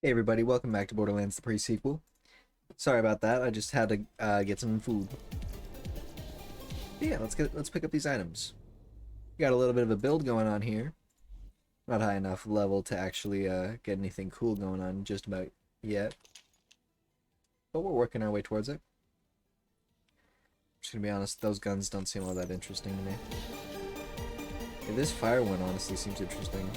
Hey everybody, welcome back to Borderlands the pre-sequel. Sorry about that, I just had to get some food. But yeah, let's pick up these items. Got a little bit of a build going on here. Not high enough level to actually get anything cool going on just about yet. But we're working our way towards it. Just gonna be honest, those guns don't seem all that interesting to me. Okay, this fire one honestly seems interesting.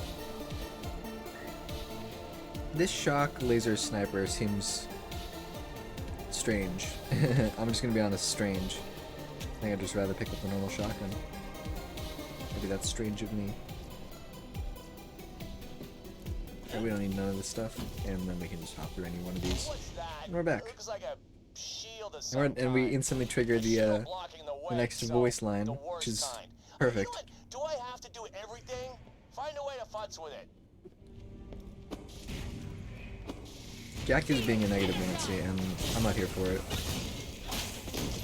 This shock laser sniper seems strange. I'm just gonna be honest, strange. I think I'd just rather pick up the normal shotgun. Maybe that's strange of me. Okay, we don't need none of this stuff, and then we can just hop through any one of these. And we're back. And we instantly trigger the next voice line, which is perfect. Do I have to do everything? Find a way to futz with it. Jack is being a negative Nancy, and I'm not here for it.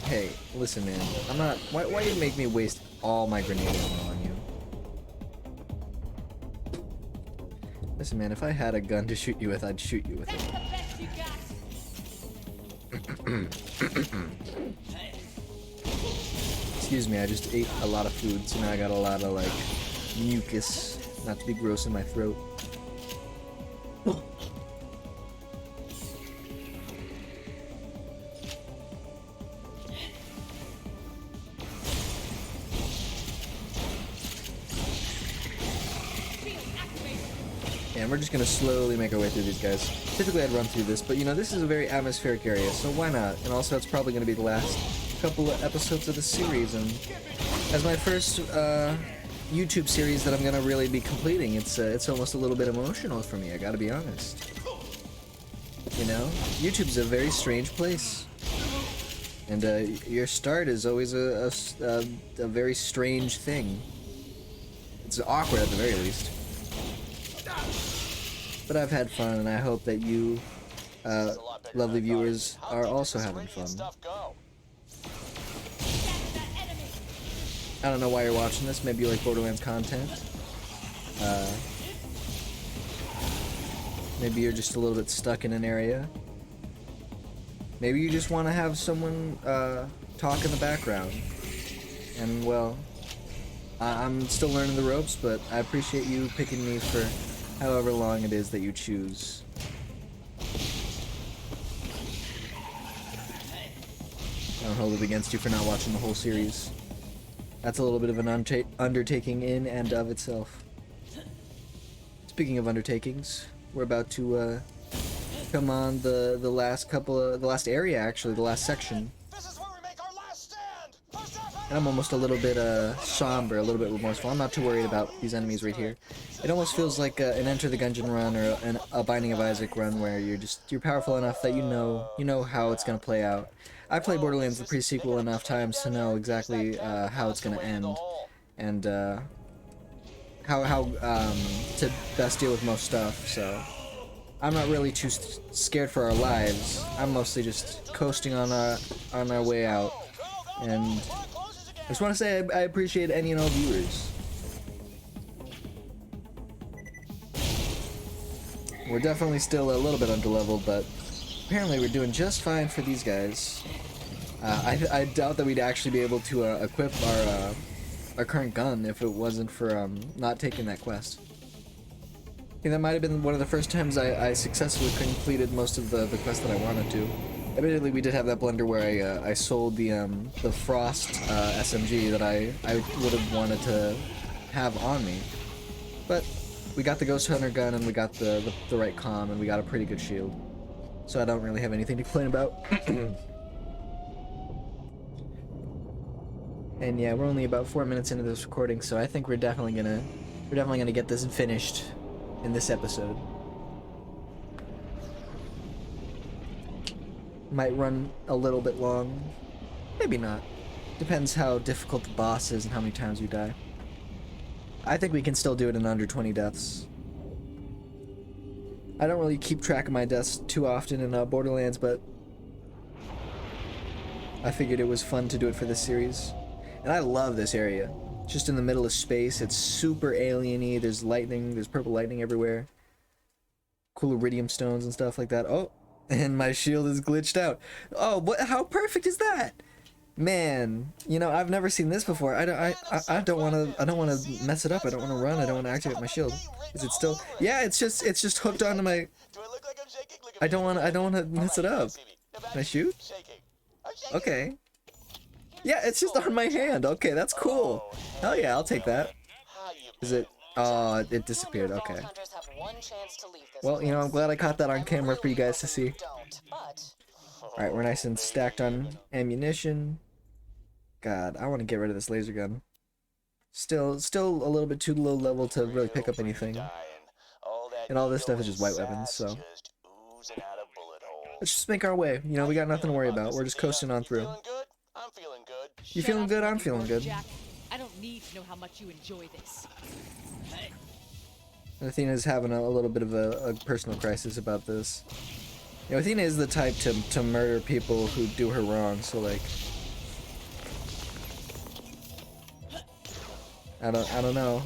Hey, listen, man. I'm not. Why do you make me waste all my grenade ammo on you? Listen, man. If I had a gun to shoot you with, I'd shoot you with it. Excuse me. I just ate a lot of food, so now I got a lot of like mucus. Not to be gross in my throat. And we're just gonna slowly make our way through these guys. Typically I'd run through this, but you know, this is a very atmospheric area, so why not? And also it's probably gonna be the last couple of episodes of the series, and as my first YouTube series that I'm gonna really be completing, it's almost a little bit emotional for me, I gotta be honest. You know? YouTube's a very strange place. And your start is always a very strange thing. It's awkward at the very least. But I've had fun, and I hope that you, lovely viewers, are also having fun. I don't know why you're watching this. Maybe you like Borderlands content. Maybe you're just a little bit stuck in an area. Maybe you just want to have someone talk in the background. And, well, I'm still learning the ropes, but I appreciate you picking me for however long it is that you choose. I don't hold it against you for not watching the whole series. That's a little bit of an undertaking in and of itself. Speaking of undertakings, we're about to come on the last area actually, the last section. And I'm almost a little bit somber, a little bit remorseful. I'm not too worried about these enemies right here. It almost feels like an Enter the Gungeon run or a Binding of Isaac run where you're powerful enough that you know how it's gonna play out. I played Borderlands the pre-sequel enough times to know exactly how it's gonna end, and how to best deal with most stuff. So I'm not really too scared for our lives. I'm mostly just coasting on our way out, and I just want to say I appreciate any and all viewers. We're definitely still a little bit underleveled, but apparently we're doing just fine for these guys. I doubt that we'd actually be able to equip our current gun if it wasn't for not taking that quest. I think that might have been one of the first times I successfully completed most of the quest that I wanted to. Admittedly, we did have that blunder where I sold the Frost SMG that I would have wanted to have on me, but we got the Ghost Hunter gun and we got the right comm and we got a pretty good shield, so I don't really have anything to complain about. And yeah, we're only about 4 minutes into this recording, so I think we're definitely gonna get this finished in this episode. Might run a little bit long. Maybe not. Depends how difficult the boss is and how many times we die. I think we can still do it in under 20 deaths. I don't really keep track of my deaths too often in Borderlands, but I figured it was fun to do it for this series. And I love this area. Just in the middle of space, it's super alien-y, there's lightning, there's purple lightning everywhere. cool iridium stones and stuff like that. Oh, and my shield is glitched out. Oh, what? How perfect is that? Man, you know, I've never seen this before. I don't want to mess it up. I don't want to run. I don't want to activate my shield. Is it still? Yeah, it's just hooked onto my. I don't want to mess it up. Can I shoot? Okay. Yeah, it's just on my hand. Okay, that's cool. Hell yeah, I'll take that. Is it? Oh, it disappeared. Okay. Well, you know, I'm glad I caught that on camera for you guys to see. Alright, we're nice and stacked on ammunition. God, I want to get rid of this laser gun. Still a little bit too low level to really pick up anything. And all this stuff is just white weapons, so. Let's just make our way. You know, we got nothing to worry about. We're just coasting on through. You feeling good? I'm feeling good. Jack. I don't need to know how much you enjoy this. And Athena's having a little bit of a personal crisis about this. You know, Athena is the type to murder people who do her wrong, so like I don't know.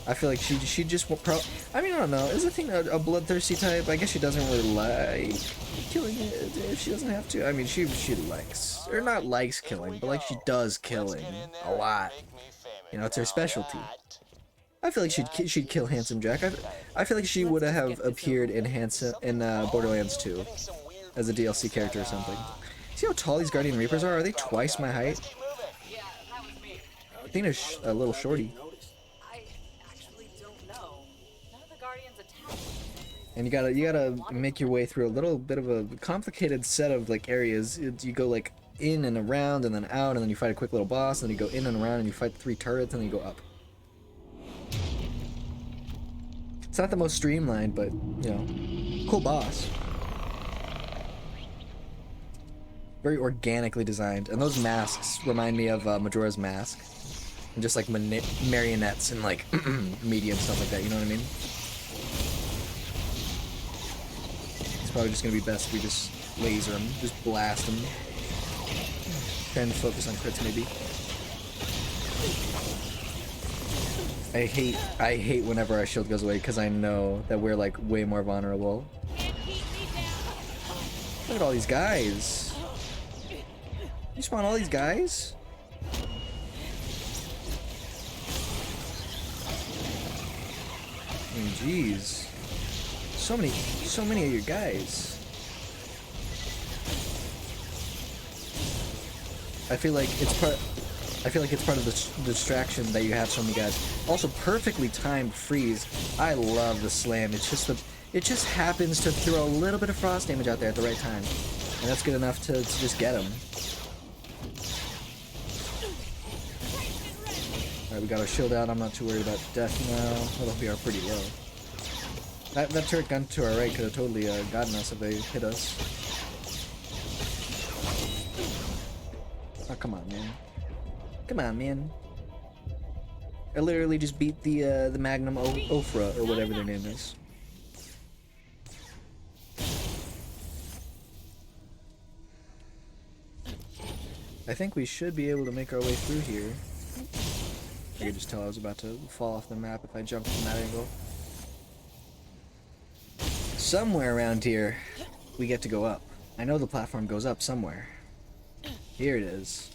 I feel like she just I mean, I don't know. Is Athena a bloodthirsty type? I guess she doesn't really like killing it if she doesn't have to. I mean, she likes, or not likes killing, but like she does killing a lot. You know, it's her specialty. I feel like she'd kill Handsome Jack. I feel like she would have appeared in Borderlands 2 as a DLC character or something. See how tall these Guardian Reapers are? Are they twice my height? I think they're a little shorty. I actually don't know. None of the Guardians attack. And you gotta make your way through a little bit of a complicated set of like areas. You go like in and around and then out, and then you fight a quick little boss, and then you go in and around and you fight 3 turrets, and then you go up. It's not the most streamlined, but, you know, cool boss. Very organically designed. And those masks remind me of Majora's Mask. And just like marionettes and like media and stuff like that, you know what I mean? It's probably just gonna be best if we just laser them, just blast them. Try and focus on crits maybe. I hate whenever our shield goes away because I know that we're like way more vulnerable. Look at all these guys. You spawn all these guys? I mean, jeez. So many of your guys. I feel like it's part of the distraction that you have so many guys. Also, perfectly timed freeze. I love the slam. It just happens to throw a little bit of frost damage out there at the right time, and that's good enough to just get him. All right, we got our shield out. I'm not too worried about death now. It'll be our pretty low. That turret gun to our right could have totally gotten us if they hit us. Oh, come on, man. Come on, man. I literally just beat the Magnum Ophrah, or whatever their name is. I think we should be able to make our way through here. I could just tell I was about to fall off the map if I jumped from that angle. Somewhere around here, we get to go up. I know the platform goes up somewhere. Here it is.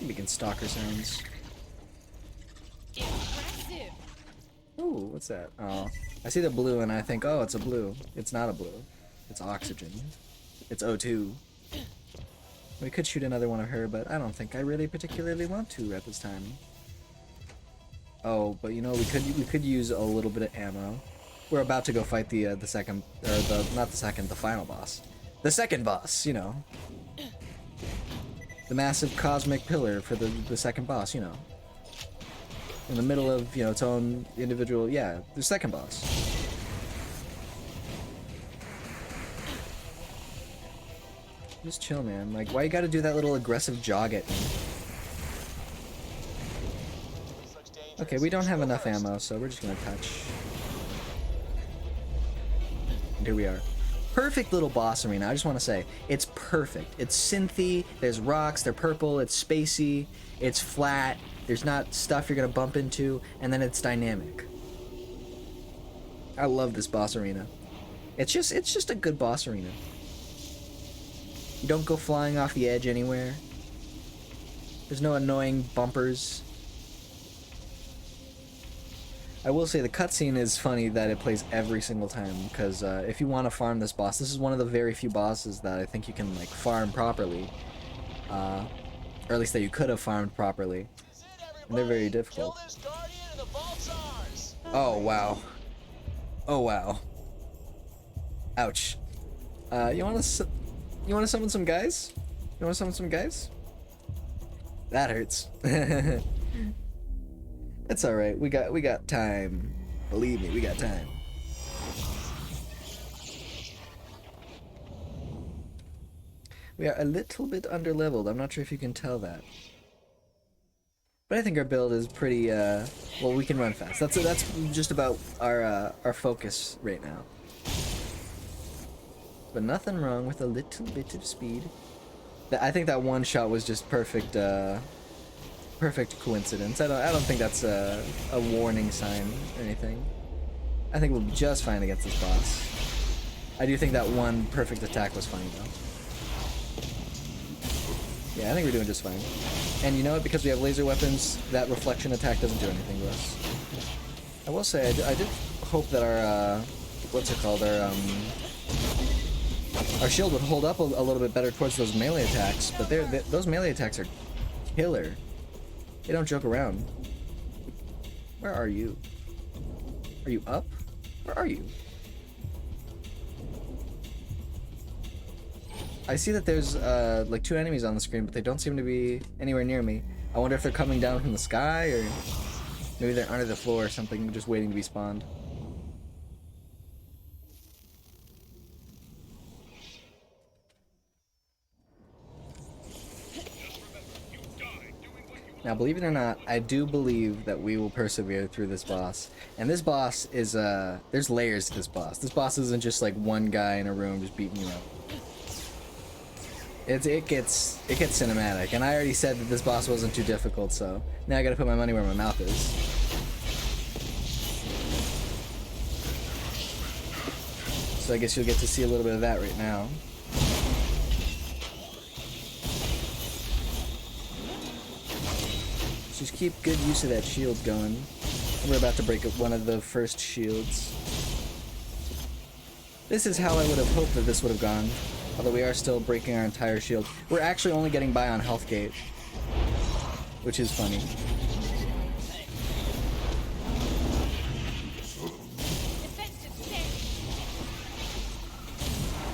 Making stalker sounds. Ooh, what's that? Oh, I see the blue and I think, oh, it's a blue. It's not a blue. It's oxygen. It's O2. We could shoot another one of her, but I don't think I really particularly want to at this time. Oh, but you know, we could use a little bit of ammo. We're about to go fight the second, or the final boss. The second boss, you know. The massive cosmic pillar for the second boss, you know. In the middle of, you know, its own individual, yeah, the second boss. Just chill, man. Like, why you gotta do that little aggressive jog at me? Okay, we don't have enough ammo, so we're just gonna touch. And here we are. Perfect little boss arena, I just want to say. It's perfect. It's synthy, there's rocks, they're purple, it's spacey, it's flat, there's not stuff you're gonna bump into, and then it's dynamic. I love this boss arena. It's just a good boss arena. You don't go flying off the edge anywhere. There's no annoying bumpers. I will say the cutscene is funny that it plays every single time, because if you want to farm this boss, this is one of the very few bosses that I think you can like farm properly. Or at least that you could have farmed properly. And they're very difficult. Oh wow. Oh wow. Ouch. You wanna summon some guys? You wanna summon some guys? That hurts. It's all right. We got time. Believe me, we got time. We are a little bit underleveled. I'm not sure if you can tell that. But I think our build is pretty well, we can run fast. That's just about our focus right now. But nothing wrong with a little bit of speed. I think that one shot was just perfect perfect coincidence. I don't think that's a warning sign or anything. I think we'll be just fine against this boss. I do think that one perfect attack was funny though. Yeah, I think we're doing just fine. And you know what? Because we have laser weapons, that reflection attack doesn't do anything to us. I will say, I did hope that our, what's it called? Our shield would hold up a little bit better towards those melee attacks, but those melee attacks are killer. They don't joke around. Where are you? Are you up? Where are you? I see that there's like 2 enemies on the screen, but they don't seem to be anywhere near me. I wonder if they're coming down from the sky, or maybe they're under the floor or something, just waiting to be spawned. Now, believe it or not, I do believe that we will persevere through this boss. And this boss is, there's layers to this boss. This boss isn't just like one guy in a room just beating you up. It gets cinematic, and I already said that this boss wasn't too difficult, so now I gotta put my money where my mouth is. So I guess you'll get to see a little bit of that right now. Just keep good use of that shield going. We're about to break up one of the first shields. This is how I would have hoped that this would have gone. Although we are still breaking our entire shield. We're actually only getting by on health gate. Which is funny.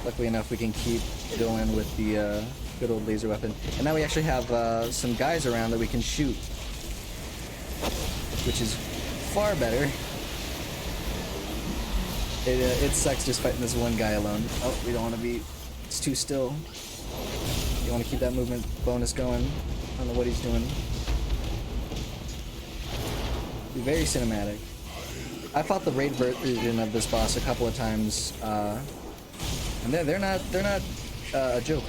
Luckily enough, we can keep going with the good old laser weapon. And now we actually have some guys around that we can shoot. Which is far better. It sucks just fighting this one guy alone. Oh, we don't want to be... It's too still. You want to keep that movement bonus going. I don't know what he's doing. Be very cinematic. I fought the raid version of this boss a couple of times, and they're not a joke.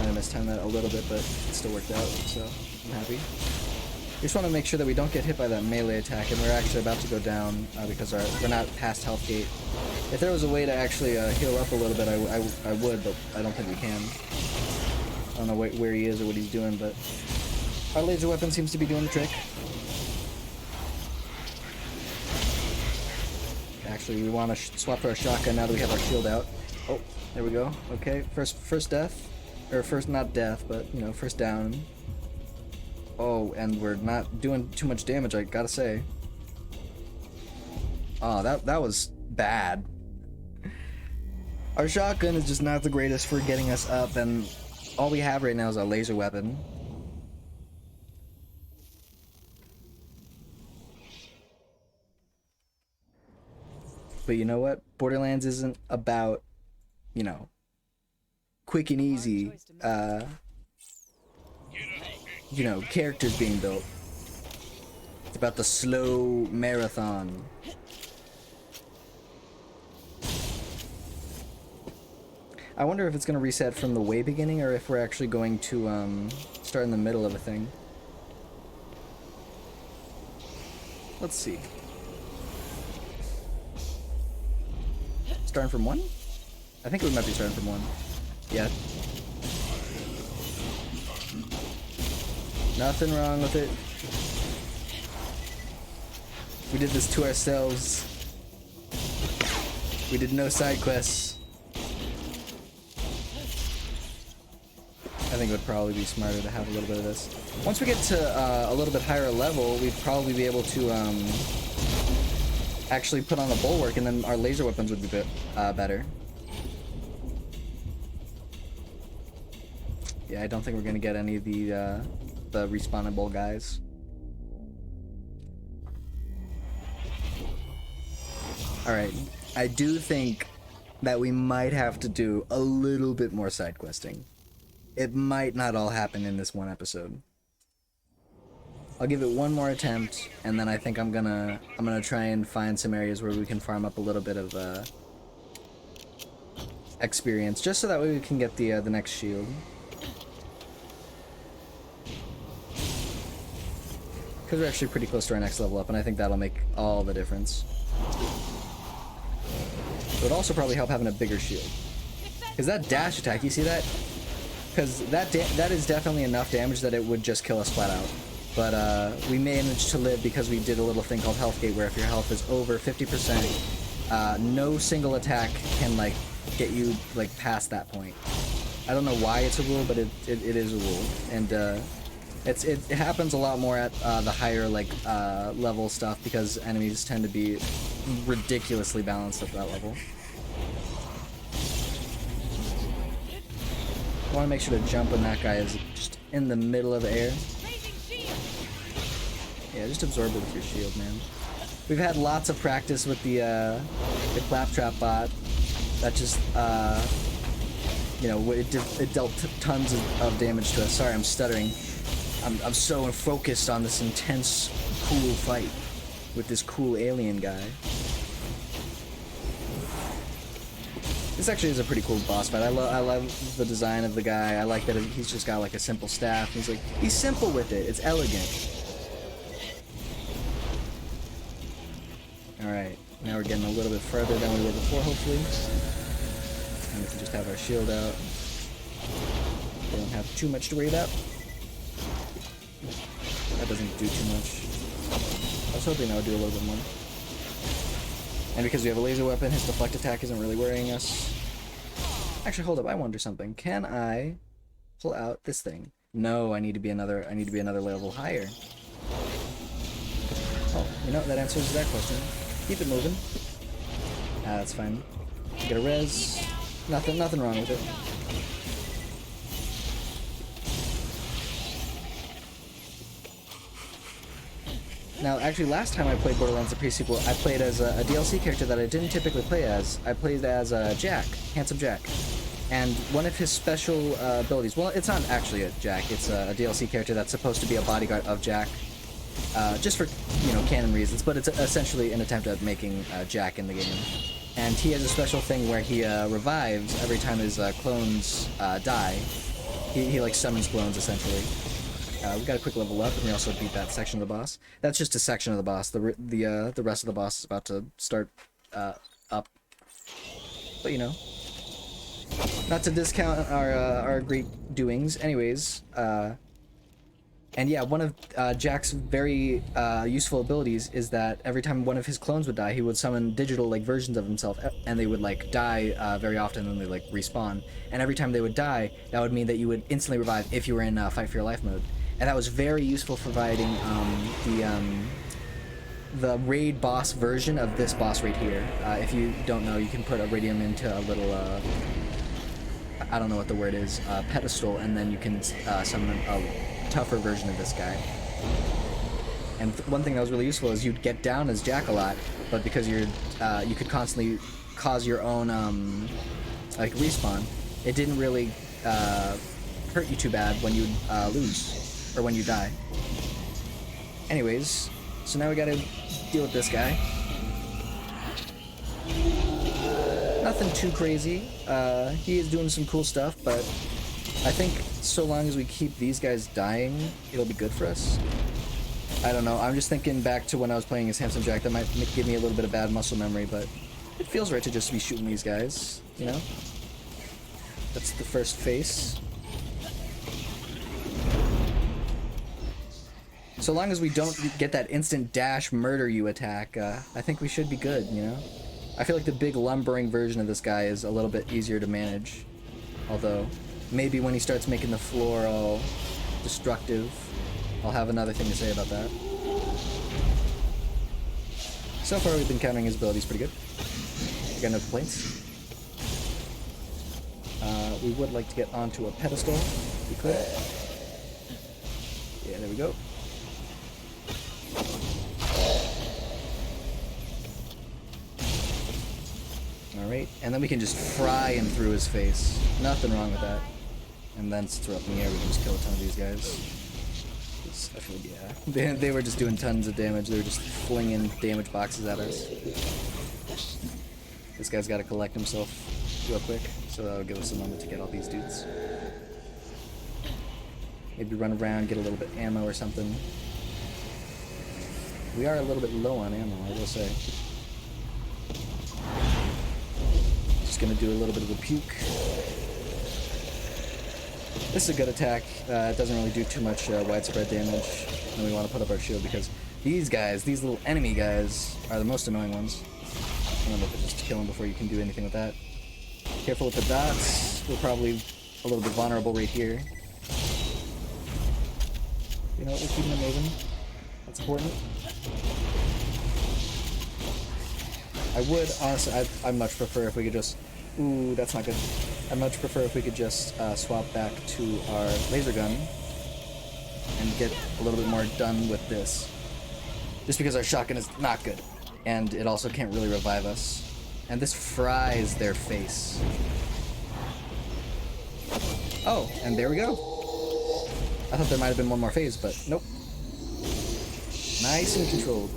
I mistimed that a little bit, but it still worked out, so I'm happy. We just want to make sure that we don't get hit by that melee attack, and we're actually about to go down because we're not past health gate. If there was a way to actually heal up a little bit, I would, but I don't think we can. I don't know where he is or what he's doing, but our laser weapon seems to be doing the trick. Actually, we want to swap to our shotgun now that we have our shield out. Oh, there we go. Okay, first death, or first not death, but you know, first down. Oh, and we're not doing too much damage, I gotta say. Oh, that was bad. Our shotgun is just not the greatest for getting us up, and all we have right now is a laser weapon. But you know what? Borderlands isn't about, you know, quick and easy, you know, characters being built. It's about the slow marathon. I wonder if it's going to reset from the way beginning, or if we're actually going to start in the middle of a thing. Let's see. Starting from 1? I think we might be starting from 1. Yeah. Nothing wrong with it. We did this to ourselves. We did no side quests. I think it would probably be smarter to have a little bit of this. Once we get to a little bit higher level, we'd probably be able to actually put on a bulwark, and then our laser weapons would be better. Yeah, I don't think we're gonna get any of the respawnable guys. Alright, I do think that we might have to do a little bit more side questing. It might not all happen in this one episode. I'll give it one more attempt, and then I think I'm gonna try and find some areas where we can farm up a little bit of experience, just so that way we can get the next shield. Because we're actually pretty close to our next level up, and I think that'll make all the difference. It would also probably help having a bigger shield. Because that dash attack, you see that? Because that is definitely enough damage that it would just kill us flat out. But we managed to live because we did a little thing called Health Gate, where if your health is over 50%, no single attack can like get you like past that point. I don't know why it's a rule, but it is a rule, and it happens a lot more at the higher like level stuff, because enemies tend to be ridiculously balanced at that level. I want to make sure to jump when that guy is just in the middle of the air. Yeah, just absorb it with your shield, man. We've had lots of practice with the claptrap bot. That just you know, it dealt tons of damage to us. Sorry, I'm stuttering. I'm so focused on this intense, cool fight with this cool alien guy. This actually is a pretty cool boss fight. I love the design of the guy. I like that he's just got like a simple staff. He's simple with it. It's elegant. Alright, now we're getting a little bit further than we were before, hopefully. And we can just have our shield out. We don't have too much to worry about. That doesn't do too much. I was hoping that would do a little bit more. And because we have a laser weapon, his deflect attack isn't really worrying us. Actually, hold up, I wonder something. Can I pull out this thing? No, I need to be another level higher. Oh, you know, that answers that question. Keep it moving. Ah, that's fine. Get a res. Nothing wrong with it. Now, actually, last time I played Borderlands: The Pre-Sequel, I played as a DLC character that I didn't typically play as. I played as Jack, Handsome Jack. And one of his special abilities, well, it's not actually a Jack, it's a DLC character that's supposed to be a bodyguard of Jack. Just for, you know, canon reasons, but it's essentially an attempt at making Jack in the game. And he has a special thing where he revives every time his clones die. He like summons clones, essentially. We got a quick level up, and we also beat that section of the boss. That's just a section of the boss. The rest of the boss is about to start up. But you know, not to discount our great doings. Anyways, and yeah, one of Jack's very useful abilities is that every time one of his clones would die, he would summon digital like versions of himself, and they would like die very often, and they like respawn. And every time they would die, that would mean that you would instantly revive if you were in fight for your life mode. And that was very useful for providing the raid boss version of this boss right here. If you don't know, you can put Iridium into a little, I don't know what the word is, pedestal, and then you can summon a tougher version of this guy. And one thing that was really useful is you'd get down as Jack a lot, but because you could constantly cause your own like respawn, it didn't really hurt you too bad when you lose. Or when you die. Anyways, so now we gotta deal with this guy. Nothing too crazy. He is doing some cool stuff, but I think so long as we keep these guys dying, it'll be good for us. I don't know. I'm just thinking back to when I was playing as Handsome Jack. That might give me a little bit of bad muscle memory, but it feels right to just be shooting these guys, you know? That's the first face. So long as we don't get that instant dash murder you attack, I think we should be good, you know? I feel like the big lumbering version of this guy is a little bit easier to manage. Although, maybe when he starts making the floor all destructive, I'll have another thing to say about that. So far we've been countering his abilities pretty good. We got no complaints. We would like to get onto a pedestal, if we could. Yeah, there we go. Alright, and then we can just fry him through his face. Nothing wrong with that. And then since we're up in the air, we can just kill a ton of these guys. I feel, yeah. They were just doing tons of damage. They were just flinging damage boxes at us. This guy's got to collect himself real quick, so that'll give us a moment to get all these dudes. Maybe run around, get a little bit of ammo or something. We are a little bit low on ammo, I will say. Just gonna do a little bit of a puke. This is a good attack. It doesn't really do too much widespread damage. And we want to put up our shield because these guys, these little enemy guys, are the most annoying ones. Remember to just kill them before you can do anything with that. Careful with the dots. We're probably a little bit vulnerable right here. You know what? We're keeping them moving. That's important. I would, honestly, I'd much prefer if we could just... Ooh, that's not good. I'd much prefer if we could just swap back to our laser gun and get a little bit more done with this. Just because our shotgun is not good. And it also can't really revive us. And this fries their face. Oh, and there we go. I thought there might have been one more phase, but nope. Nice and controlled.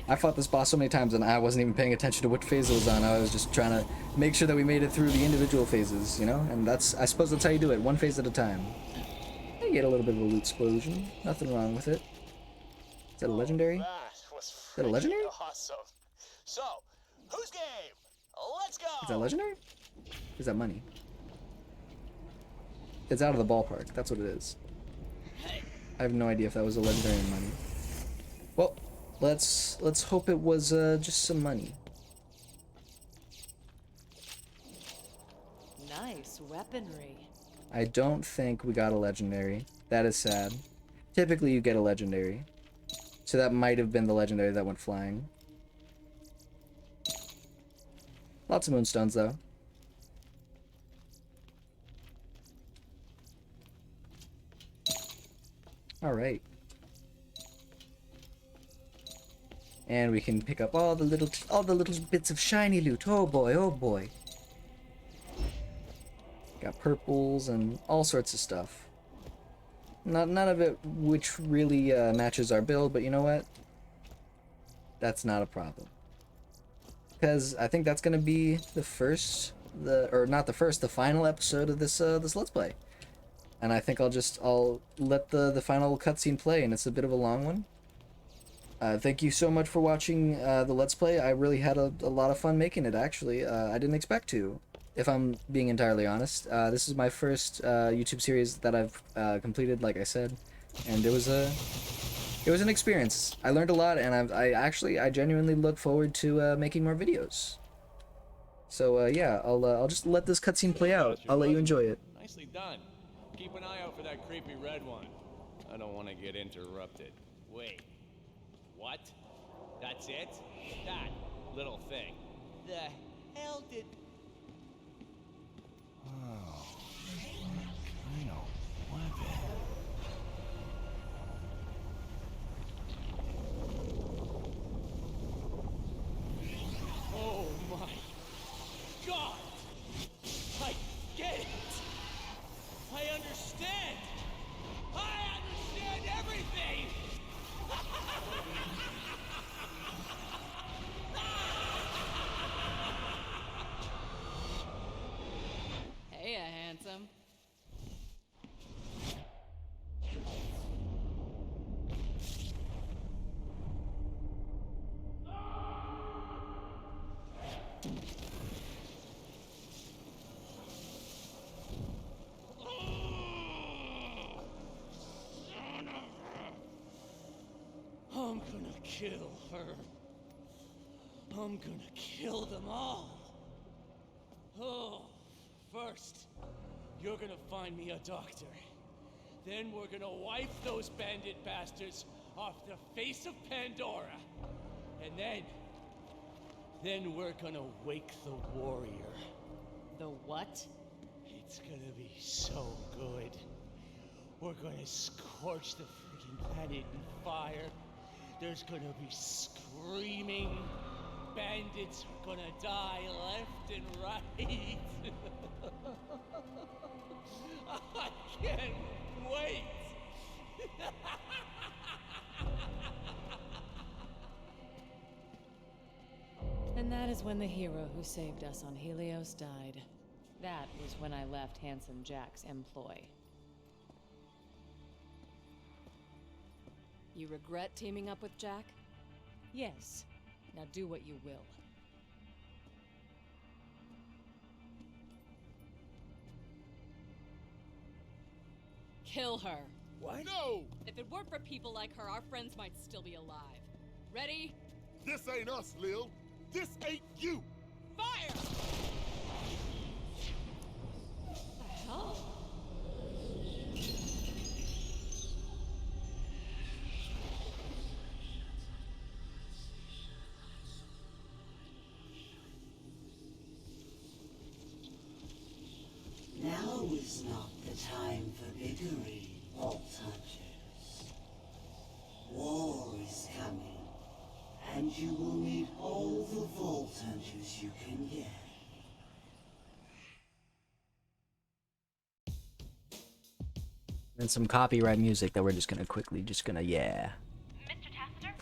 I fought this boss so many times and I wasn't even paying attention to what phase it was on. I was just trying to make sure that we made it through the individual phases, you know? And that's, I suppose that's how you do it, one phase at a time. I get a little bit of a loot explosion. Nothing wrong with it. Is that a legendary? Is that a legendary? Awesome. So, who's game? Let's go. Is that legendary? Is that money? It's out of the ballpark. That's what it is. I have no idea if that was a legendary or money. Well, let's hope it was just some money. Nice weaponry. I don't think we got a legendary. That is sad. Typically you get a legendary. So that might have been the legendary that went flying. Lots of moonstones though. Alright. And we can pick up all the little bits of shiny loot. Oh boy, oh boy. Got purples and all sorts of stuff. None of it which really matches our build, but you know what? That's not a problem. Because I think that's gonna be the first, the final episode of this this Let's Play. And I think I'll let the final cutscene play, and it's a bit of a long one. Thank you so much for watching the Let's Play. I really had a lot of fun making it, actually. I didn't expect to, if I'm being entirely honest. This is my first YouTube series that I've completed, like I said, and it was an experience. I learned a lot, and I genuinely look forward to making more videos. So yeah, I'll just let this cutscene play out. I'll let you enjoy it. Nicely done. Keep an eye out for that creepy red one. I don't want to get interrupted. Wait. What? That's it? That little thing. The hell did... Oh. Kind of weapon. Oh my God! I get it! I understand! I understand everything! Hey, I'm gonna kill her. I'm gonna kill them all. Oh, first, you're gonna find me a doctor. Then we're gonna wipe those bandit bastards off the face of Pandora. And then we're gonna wake the warrior. The what? It's gonna be so good. We're gonna scorch the freaking planet in fire. There's gonna be screaming. Bandits are gonna die left and right. I can't wait. And that is when the hero who saved us on Helios died. That was when I left Handsome Jack's employ. You regret teaming up with Jack? Yes. Now do what you will. Kill her. What? No! If it weren't for people like her, our friends might still be alive. Ready? This ain't us, Lil. This ain't you! Fire! What the hell? Now is not the time for bickering, Vault Hunters. War is coming, and you will need all the Vault Hunters you can get. And some copyright music that we're just gonna quickly, yeah. Mr. Tassiter?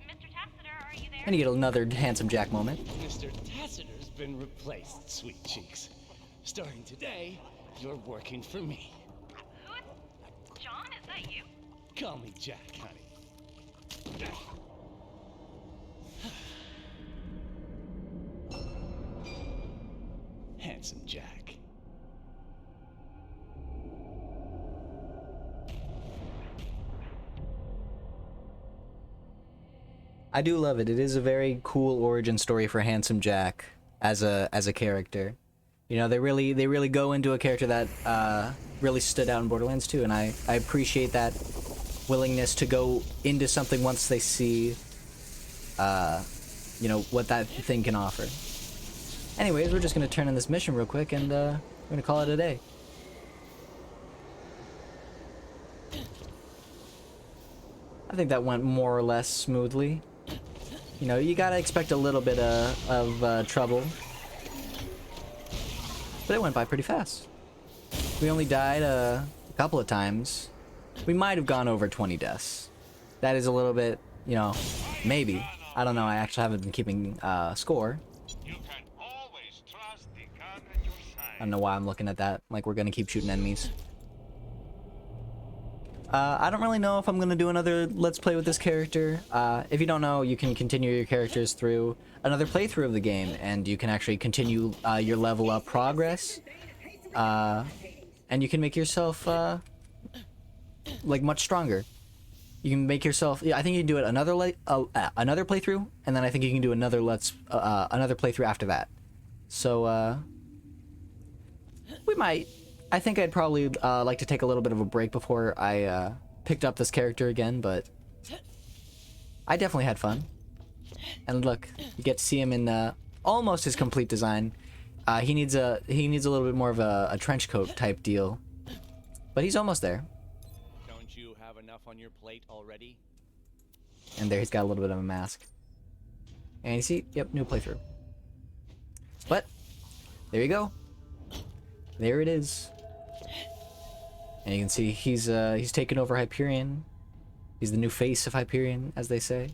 Mr. Tassiter, are you there? And you get another Handsome Jack moment. Mr. Tassiter's been replaced, sweet cheeks. Starting today, you're working for me. Who is... John, is that you? Call me Jack, honey. Handsome Jack. I do love it. It is a very cool origin story for Handsome Jack as a character. You know, they really go into a character that really stood out in Borderlands 2, and I appreciate that willingness to go into something once they see you know, what that thing can offer. Anyways, we're just gonna turn in this mission real quick, and we're gonna call it a day. I think that went more or less smoothly. You know, you gotta expect a little bit of trouble. But it went by pretty fast. We only died a couple of times. We might have gone over 20 deaths. That is a little bit, you know, maybe. I don't know, I actually haven't been keeping score. You can always trust the gun at your side. I don't know why I'm looking at that, like we're gonna keep shooting enemies. I don't really know if I'm gonna do another Let's Play with this character. If you don't know, you can continue your characters through another playthrough of the game, and you can actually continue your level up progress. And you can make yourself, like, much stronger. You can make yourself, yeah, I think you can do it another playthrough, and then I think you can do another another playthrough after that. So, we might. I think I'd probably like to take a little bit of a break before I picked up this character again, but I definitely had fun. And look, you get to see him in almost his complete design. He needs a little bit more of a trench coat type deal, but he's almost there. Don't you have enough on your plate already? And there he's got a little bit of a mask. And you see, yep, new playthrough. But there you go. There it is. And you can see he's taken over Hyperion. He's the new face of Hyperion, as they say.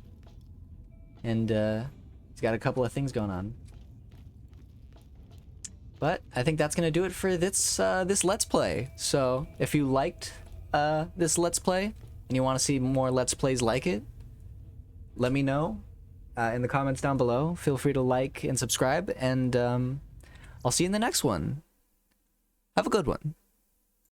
And he's got a couple of things going on. But I think that's gonna do it for this this Let's Play. So if you liked this Let's Play and you want to see more Let's Plays like it, let me know, in the comments down below. Feel free to like and subscribe, and I'll see you in the next one. Have a good one.